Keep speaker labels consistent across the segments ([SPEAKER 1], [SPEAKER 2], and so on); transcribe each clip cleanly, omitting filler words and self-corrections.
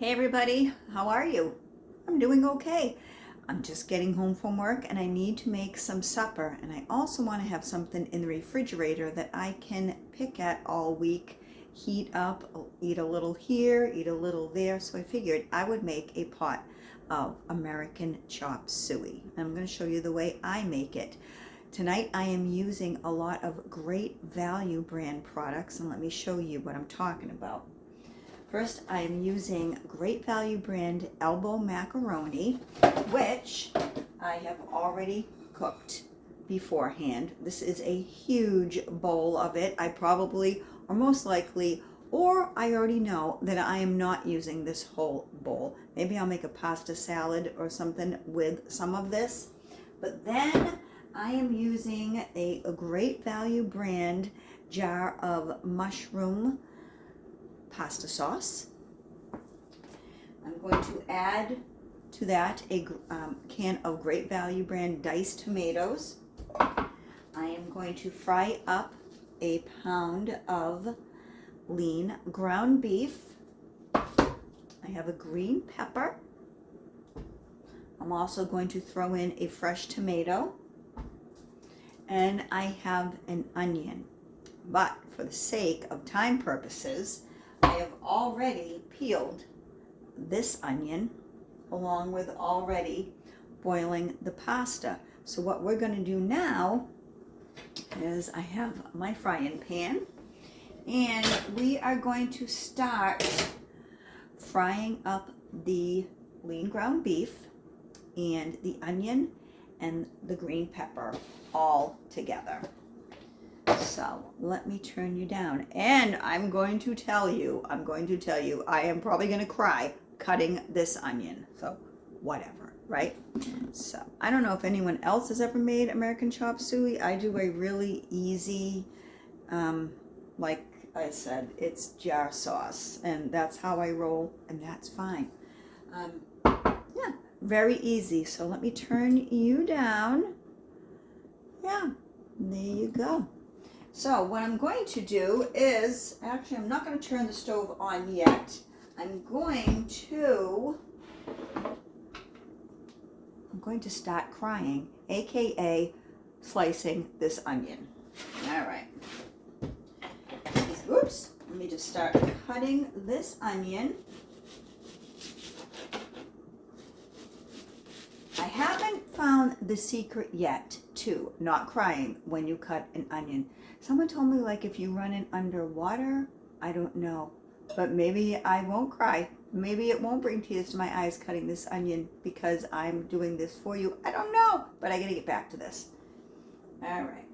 [SPEAKER 1] Hey everybody, how are you? I'm doing okay. I'm just getting home from work and I need to make some supper, and I also want to have something in the refrigerator that I can pick at all week, heat up, eat a little here, eat a little there. So I figured I would make a pot of American chopped suey. I'm going to show you the way I make it. Tonight I am using a lot of Great Value brand products, and let me show you what I'm talking about. First, I am using Great Value brand elbow macaroni, which I have already cooked beforehand. This is a huge bowl of it. I probably, or most likely, or I already know that I am not using this whole bowl. Maybe I'll make a pasta salad or something with some of this. But then I am using a Great Value brand jar of mushroom pasta sauce. I'm going to add to that a can of Great Value brand diced tomatoes. I am going to fry up a pound of lean ground beef. I have a green pepper. I'm also going to throw in a fresh tomato, and I have an onion. But for the sake of time purposes, I have already peeled this onion along with already boiling the pasta. So what we're going to do now is I have my frying pan, and we are going to start frying up the lean ground beef and the onion and the green pepper all together. So let me turn you down, and I'm going to tell you, I am probably going to cry cutting this onion. So whatever, right? So I don't know if anyone else has ever made American chopped suey. I do a really easy, like I said, it's jar sauce, and that's how I roll, and that's fine. Yeah, very easy. So let me turn you down. Yeah, there you go. So what I'm going to do is, actually I'm not going to turn the stove on yet. I'm going to start crying, aka slicing this onion. All right. Oops. Let me just start cutting this onion. I haven't found the secret yet to not crying when you cut an onion. Someone told me, like, if you run it under water, I don't know, but maybe I won't cry. Maybe it won't bring tears to my eyes cutting this onion because I'm doing this for you. I don't know, but I gotta get back to this. All right.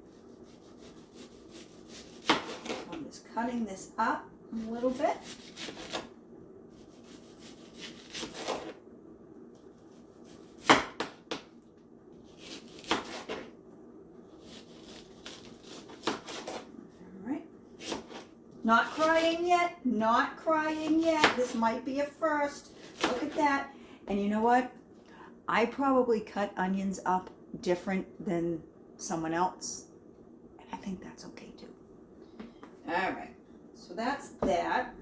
[SPEAKER 1] I'm just cutting this up a little bit. Not crying yet, not crying yet. This might be a first. Look at that. And you know what? I probably cut onions up different than someone else, and I think that's okay too. All right, so that's that.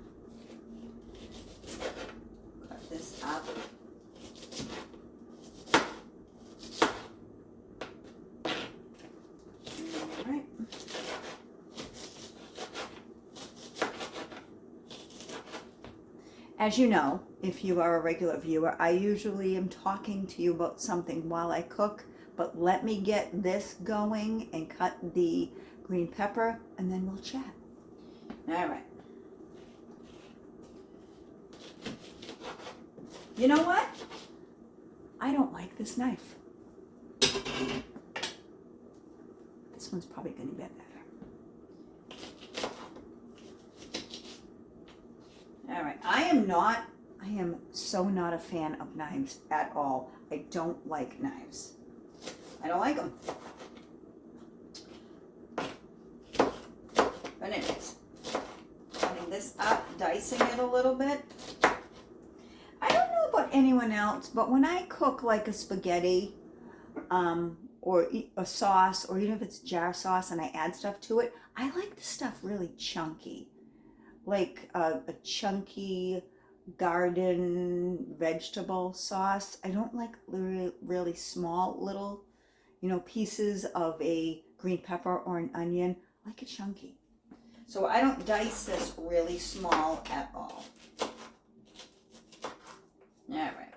[SPEAKER 1] Cut this up. All right. As you know, if you are a regular viewer, I usually am talking to you about something while I cook, but let me get this going and cut the green pepper, and then we'll chat. All right. You know what? I don't like this knife. This one's probably going to be better. All right, I am so not a fan of knives at all. I don't like knives. I don't like them. But anyways, cutting this up, dicing it a little bit. I don't know about anyone else, but when I cook like a spaghetti, or a sauce, or even if it's jar sauce and I add stuff to it, I like the stuff really chunky. Like a chunky garden vegetable sauce. I don't like really small little, pieces of a green pepper or an onion. I like it chunky. So I don't dice this really small at all. All right.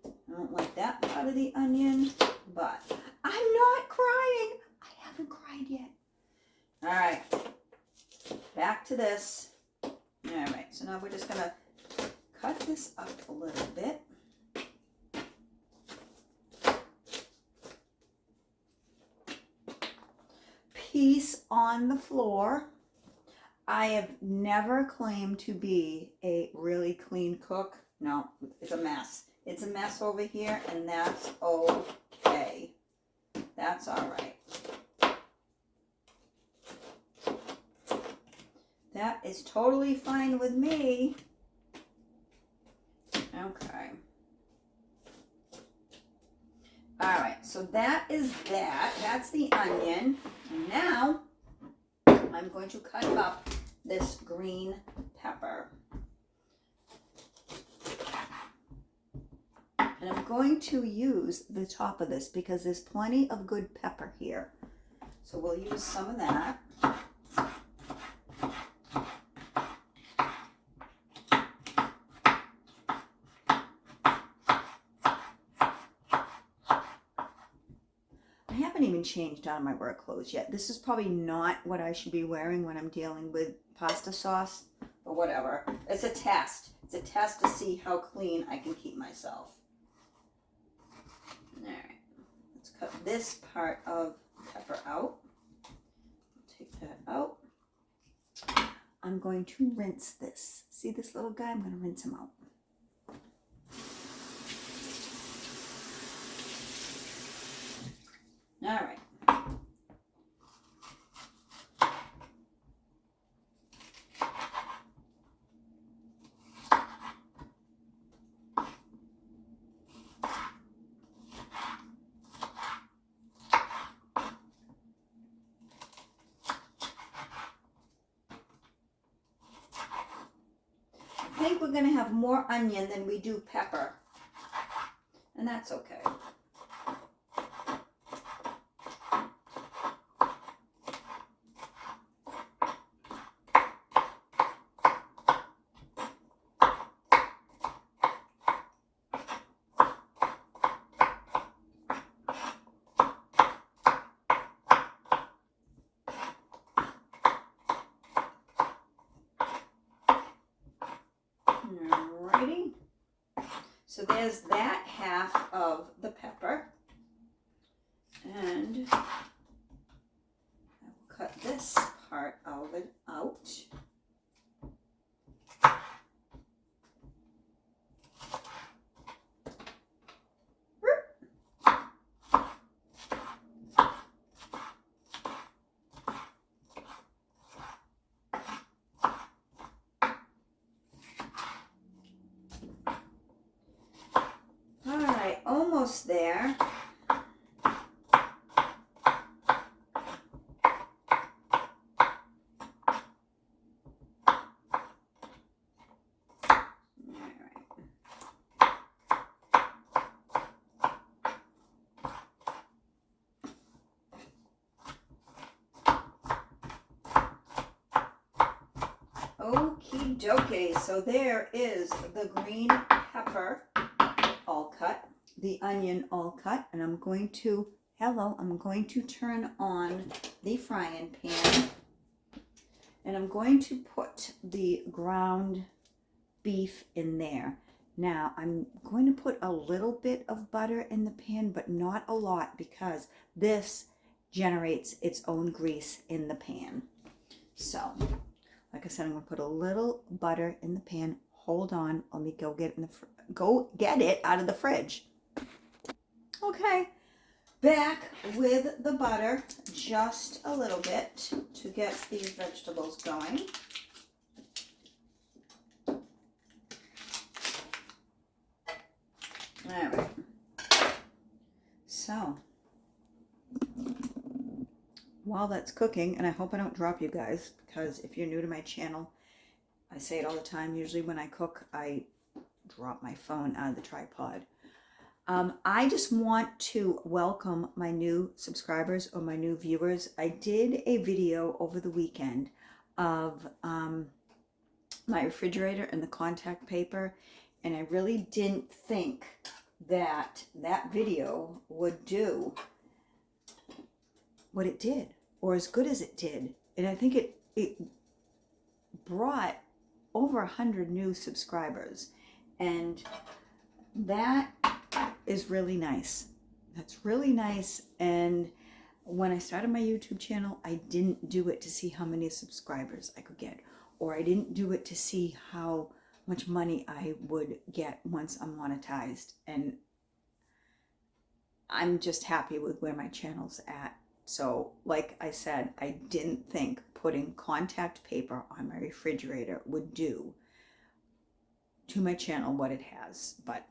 [SPEAKER 1] I don't like that part of the onion, but I'm not crying. I haven't cried yet. All right. Back to this. All right. So now we're just going to cut this up a little bit. Piece on the floor. I have never claimed to be a really clean cook. No, it's a mess. It's a mess over here, and that's okay. That's all right. That is totally fine with me. Okay. All right, so that is that. That's the onion. And now I'm going to cut up this green pepper. And I'm going to use the top of this because there's plenty of good pepper here. So we'll use some of that. I haven't even changed out of my work clothes yet. This is probably not what I should be wearing when I'm dealing with pasta sauce, or whatever. It's a test. It's a test to see how clean I can keep myself. All right, let's cut this part of the pepper out. Take that out. I'm going to rinse this. See this little guy? I'm going to rinse him out. All right. I think we're going to have more onion than we do pepper, and that's okay. Alrighty, so there's that half of the pepper, and I will cut this part of it out. Almost there. Okie dokie, so there is the green pepper all cut, the onion all cut, and I'm going to turn on the frying pan, and I'm going to put the ground beef in there. Now I'm going to put a little bit of butter in the pan, but not a lot, because this generates its own grease in the pan. So like I said, I'm going to put a little butter in the pan. Hold on, let me go get it out of the fridge. Okay, back with the butter, just a little bit to get these vegetables going. All right. So while that's cooking, and I hope I don't drop you guys, because if you're new to my channel, I say it all the time. Usually when I cook, I drop my phone out of the tripod. I just want to welcome my new subscribers or my new viewers. I did a video over the weekend of my refrigerator and the contact paper, and I really didn't think that that video would do what it did, or as good as it did. And I think it brought over 100 new subscribers, and that is really nice. That's really nice. And when I started my YouTube channel, I didn't do it to see how many subscribers I could get, or I didn't do it to see how much money I would get once I'm monetized. And I'm just happy with where my channel's at. So like I said, I didn't think putting contact paper on my refrigerator would do to my channel what it has, but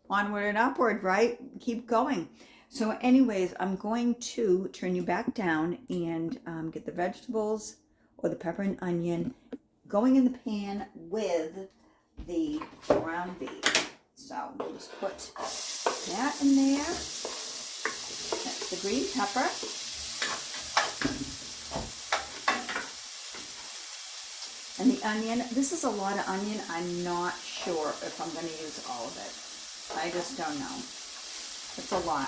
[SPEAKER 1] onward and upward, right? Keep going. So anyways, I'm going to turn you back down and get the vegetables or the pepper and onion going in the pan with the ground beef. So we'll just put that in there. That's the green pepper. And the onion. This is a lot of onion. I'm not sure if I'm going to use all of it. I just don't know. It's a lot.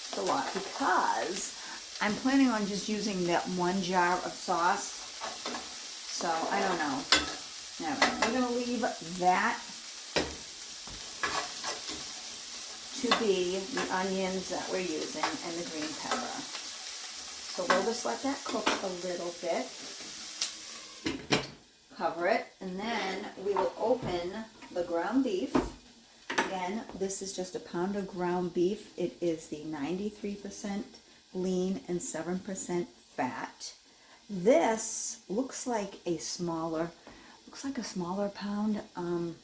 [SPEAKER 1] It's a lot because I'm planning on just using that one jar of sauce. So I don't know. Anyway, we're going to leave that to be the onions that we're using and the green pepper. So we'll just let that cook a little bit. Cover it, and then we will open the ground beef. Again, this is just a pound of ground beef. It is the 93% lean and 7% fat. This looks like a smaller pound, and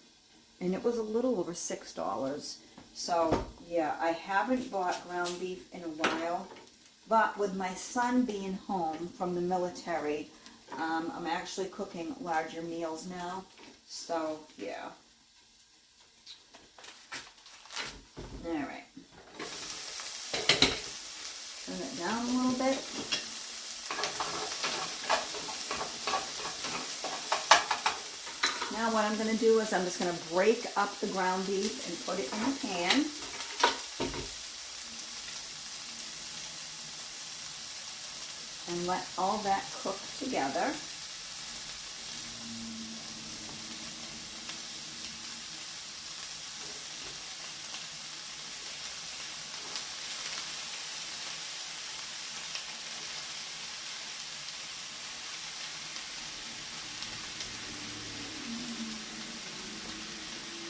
[SPEAKER 1] it was a little over $6. So yeah, I haven't bought ground beef in a while, but with my son being home from the military, I'm actually cooking larger meals now. So yeah. All right. Turn it down a little bit. Now what I'm going to do is I'm just going to break up the ground beef and put it in the pan. And let all that cook together.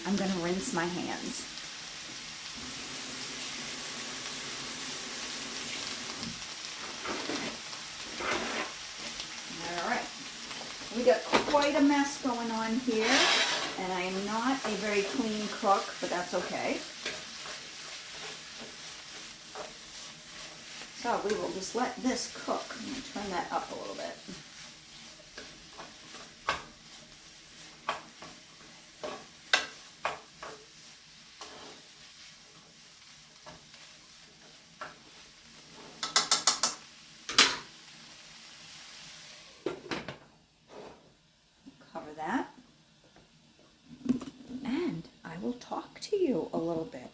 [SPEAKER 1] I'm going to rinse my hands. All right. We got quite a mess going on here, and I am not a very clean cook, but that's okay. So we will just let this cook. I'm going to turn that up a little bit. Cover that. And I will talk to you a little bit.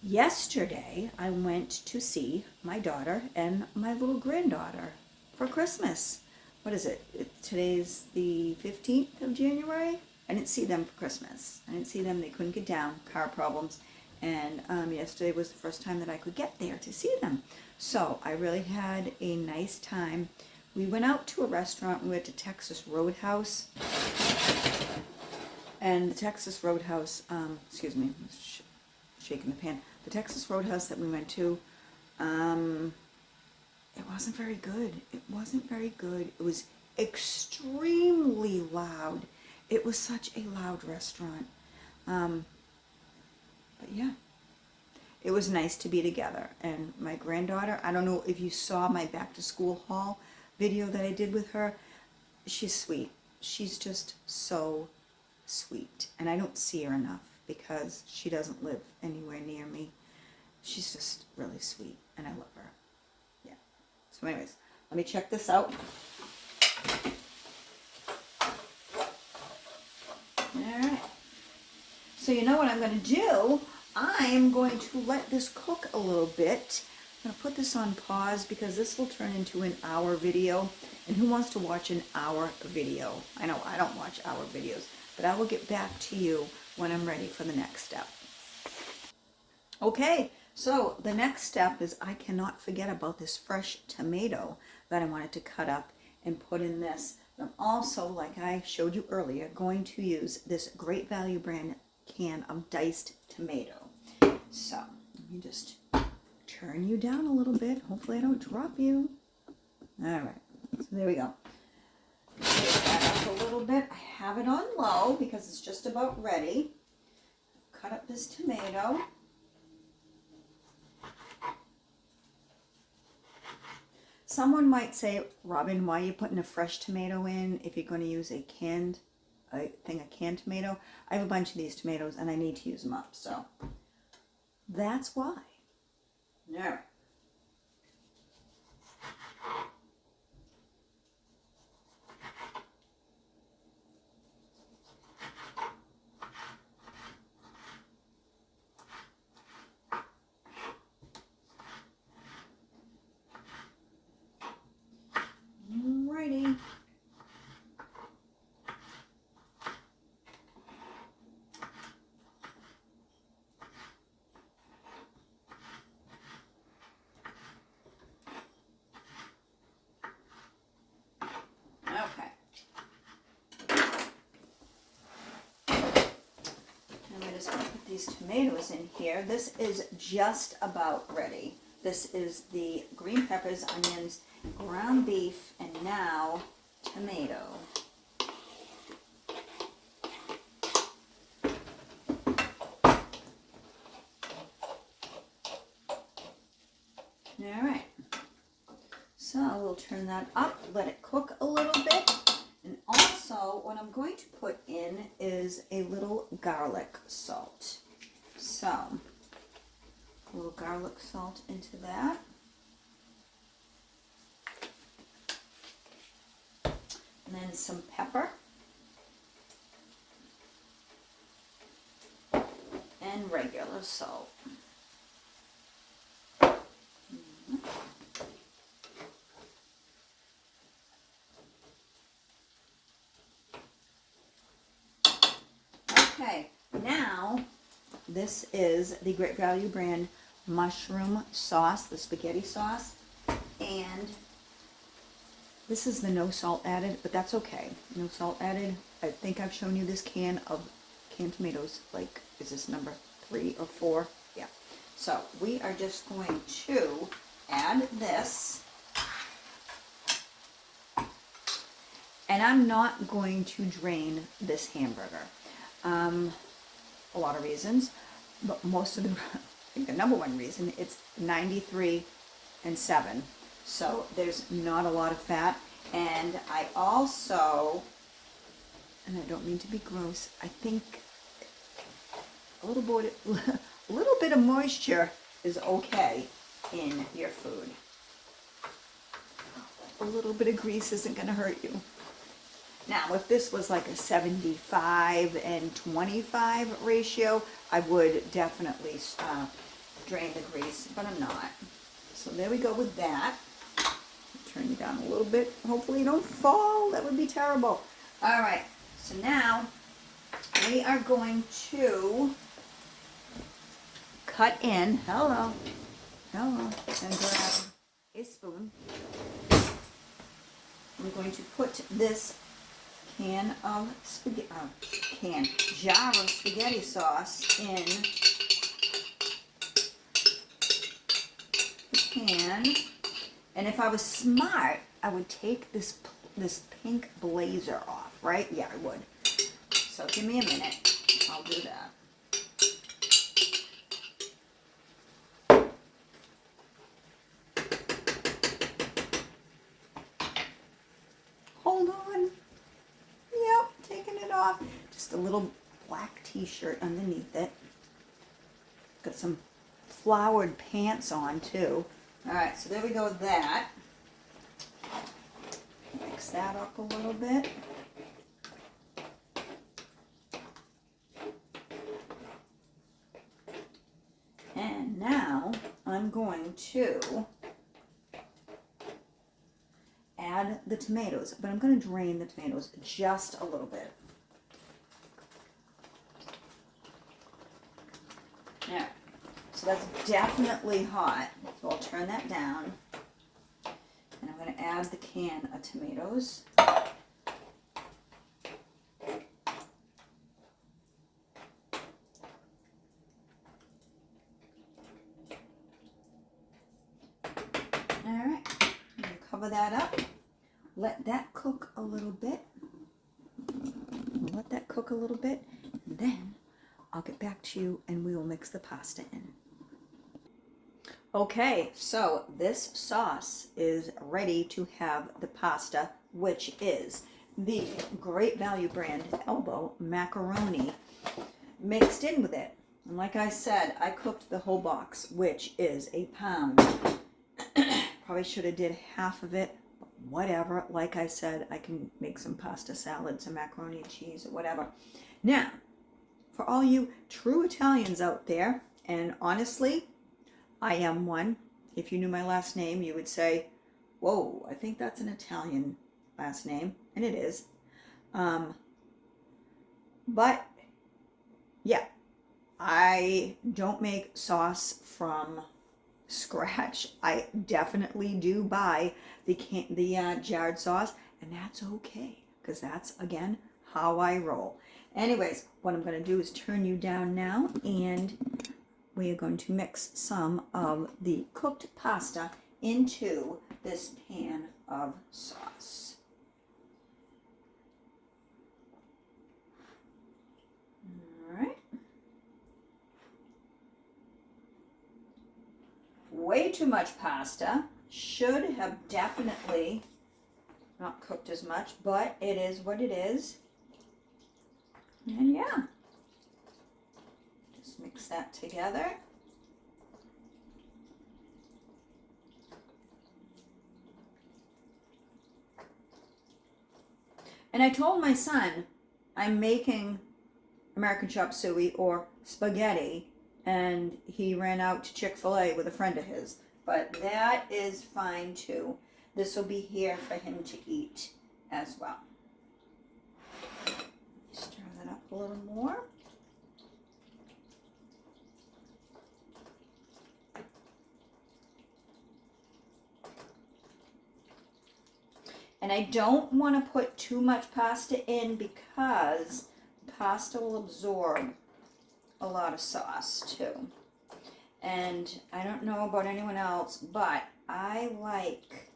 [SPEAKER 1] Yesterday, I went to see my daughter and my little granddaughter for Christmas. What is it? Today's the 15th of January. I didn't see them for Christmas. I didn't see them. They couldn't get down, car problems. And yesterday was the first time that I could get there to see them. So I really had a nice time. We went out to a restaurant. We went to Texas Roadhouse. And the Texas Roadhouse, excuse me, shaking the pan. The Texas Roadhouse that we went to, it wasn't very good. It wasn't very good. It was extremely loud. It was such a loud restaurant. But yeah, it was nice to be together. And my granddaughter, I don't know if you saw my back to school haul, video that I did with her. She's sweet. She's just so sweet. And I don't see her enough because she doesn't live anywhere near me. She's just really sweet and I love her. Yeah. So anyways, let me check this out. Alright. So you know what I'm going to do? I am going to let this cook a little bit. I'm going to put this on pause because this will turn into an hour video. And who wants to watch an hour video? I know I don't watch hour videos, but I will get back to you when I'm ready for the next step. Okay, so the next step is I cannot forget about this fresh tomato that I wanted to cut up and put in this. I'm also, like I showed you earlier, going to use this Great Value brand can of diced tomato. So let me just turn you down a little bit. Hopefully I don't drop you. All right, so there we go. Take that up a little bit. I have it on low because it's just about ready. Cut up this tomato. Someone might say, Robin, why are you putting a fresh tomato in if you're going to use a canned tomato? I have a bunch of these tomatoes and I need to use them up, so that's why. All right. Alrighty. Okay. And we're just going to put these tomatoes in here. This is just about ready. This is the green peppers, onions, ground beef, and now tomato. All right. So we'll turn that up, let it cook a little bit. And also what I'm going to put in is a little garlic salt. So a little garlic salt into that. And then some pepper. And regular salt. Okay, now this is the Great Value brand mushroom sauce, the spaghetti sauce, and this is the no salt added, but that's okay. No salt added. I think I've shown you this can of canned tomatoes, like, is this number 3 or 4? Yeah. So we are just going to add this. And I'm not going to drain this hamburger. A lot of reasons, but most of the, I think the number one reason, it's 93 and 7. So there's not a lot of fat. And I also, and I don't mean to be gross, I think a little bit of moisture is okay in your food. A little bit of grease isn't going to hurt you. Now, if this was like a 75 and 25 ratio, I would definitely drain the grease, but I'm not. So there we go with that. Turn you down a little bit. Hopefully you don't fall. That would be terrible. All right. So now we are going to cut in. Hello. And grab a spoon. I'm going to put this jar of spaghetti sauce in the can. And if I was smart, I would take this pink blazer off, right? Yeah, I would. So give me a minute. I'll do that. hold on. Yep, taking it off. Just a little black t-shirt underneath it. Got some flowered pants on too. All right, so there we go with that. Mix that up a little bit. And now I'm going to add the tomatoes, but I'm going to drain the tomatoes just a little bit. Now, so that's definitely hot, so I'll turn that down. And I'm going to add the can of tomatoes. Alright, I'm going to cover that up. Let that cook a little bit. Let that cook a little bit. And then I'll get back to you and we will mix the pasta in. Okay, so this sauce is ready to have the pasta, which is the Great Value brand Elbow macaroni mixed in with it. And like I said, I cooked the whole box, which is a pound. Probably should have did half of it, but whatever. Like I said, I can make some pasta salad, some macaroni and cheese, or whatever. Now, for all you true Italians out there, and honestly, I am one. If you knew my last name, you would say, whoa, I think that's an Italian last name. And it is. But, yeah, I don't make sauce from scratch. I definitely do buy the jarred sauce, and that's okay, because that's, again, how I roll. Anyways, what I'm going to do is turn you down now, and we are going to mix some of the cooked pasta into this pan of sauce. All right. Way too much pasta. Should have definitely not cooked as much, but it is what it is. And yeah. Just mix that together. And I told my son I'm making American chop suey or spaghetti, and he ran out to Chick-fil-A with a friend of his. But that is fine too. This will be here for him to eat as well. Stir that up a little more. And I don't want to put too much pasta in because pasta will absorb a lot of sauce too. And I don't know about anyone else, but I like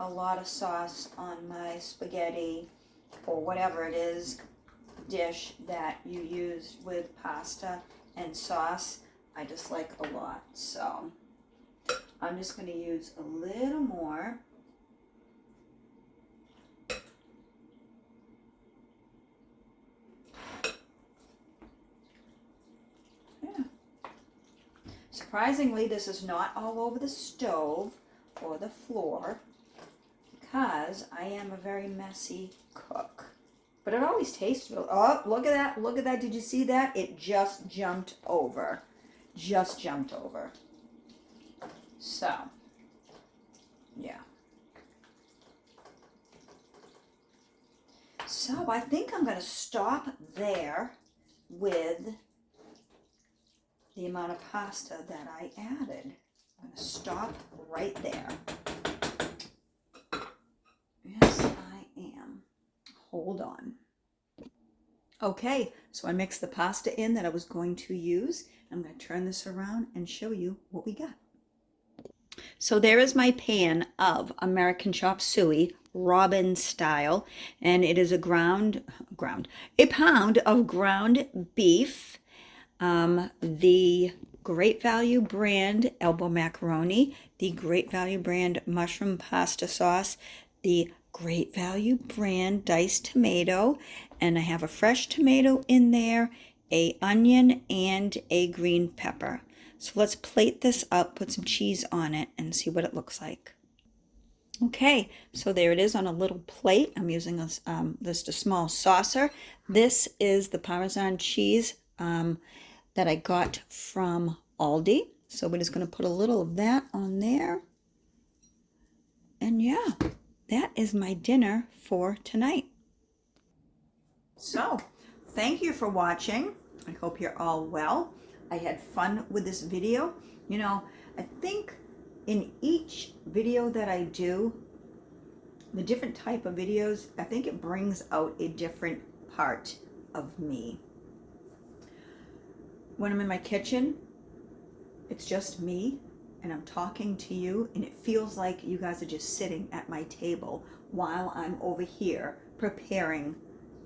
[SPEAKER 1] a lot of sauce on my spaghetti or whatever it is dish that you use with pasta and sauce. I just like a lot. So I'm just going to use a little more. Surprisingly, this is not all over the stove or the floor because I am a very messy cook. But it always tastes real. Oh, look at that. Look at that. Did you see that? It just jumped over. Just jumped over. So, yeah. So I think I'm going to stop there with the amount of pasta that I added. I'm going to stop right there. Yes, I am. Hold on. Okay, so I mixed the pasta in that I was going to use. I'm going to turn this around and show you what we got. So there is my pan of American chop suey, Robin style, and it is a pound of ground beef. The Great Value brand elbow macaroni, the Great Value brand mushroom pasta sauce, the Great Value brand diced tomato, and I have a fresh tomato in there, a onion, and a green pepper. So let's plate this up, put some cheese on it, and see what it looks like. Okay, so there it is on a little plate. I'm using just a small saucer. This is the Parmesan cheese that I got from Aldi. So we're just going to put a little of that on there. And yeah, that is my dinner for tonight. So, thank you for watching. I hope you're all well. I had fun with this video. You know, I think in each video that I do, the different type of videos, I think it brings out a different part of me. When I'm in my kitchen, it's just me and I'm talking to you, and it feels like you guys are just sitting at my table while I'm over here preparing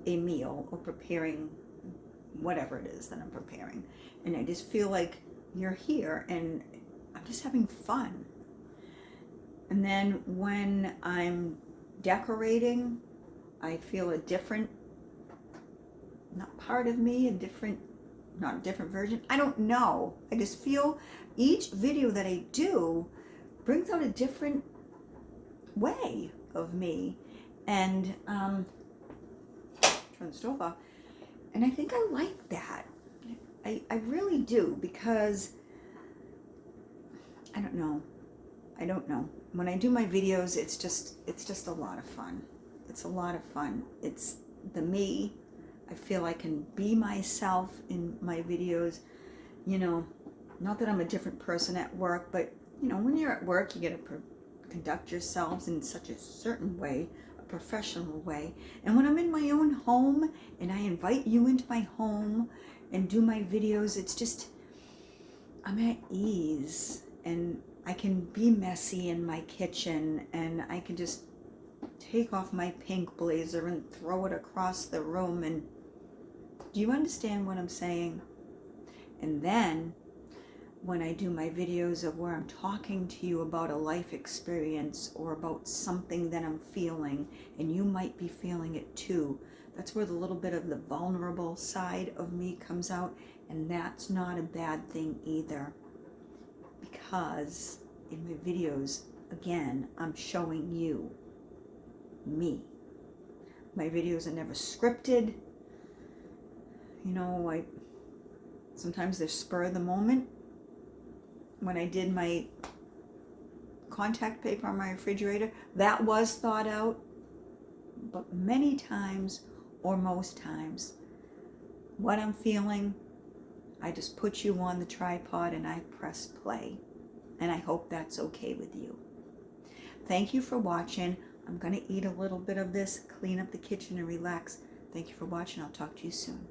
[SPEAKER 1] a meal or preparing whatever it is that I'm preparing. And I just feel like you're here and I'm just having fun. And then when I'm decorating, I feel a different, not part of me, not a different version. I don't know. I just feel each video that I do brings out a different way of me. And turn the stove off. And I think I like that. I really do, because I don't know. When I do my videos, it's just a lot of fun. It's a lot of fun. It's the me. I feel I can be myself in my videos. You know, not that I'm a different person at work, but you know, when you're at work, you get to conduct yourselves in such a certain way, a professional way. And when I'm in my own home and I invite you into my home and do my videos, it's just, I'm at ease, and I can be messy in my kitchen, and I can just take off my pink blazer and throw it across the room. And do you understand what I'm saying? And then when I do my videos of where I'm talking to you about a life experience or about something that I'm feeling, and you might be feeling it too, that's where the little bit of the vulnerable side of me comes out. And that's not a bad thing either, because in my videos, again, I'm showing you me. My videos are never scripted. You know, sometimes they're spur of the moment. When I did my contact paper on my refrigerator, that was thought out. But many times, or most times, what I'm feeling, I just put you on the tripod and I press play. And I hope that's okay with you. Thank you for watching. I'm going to eat a little bit of this, clean up the kitchen, and relax. Thank you for watching. I'll talk to you soon.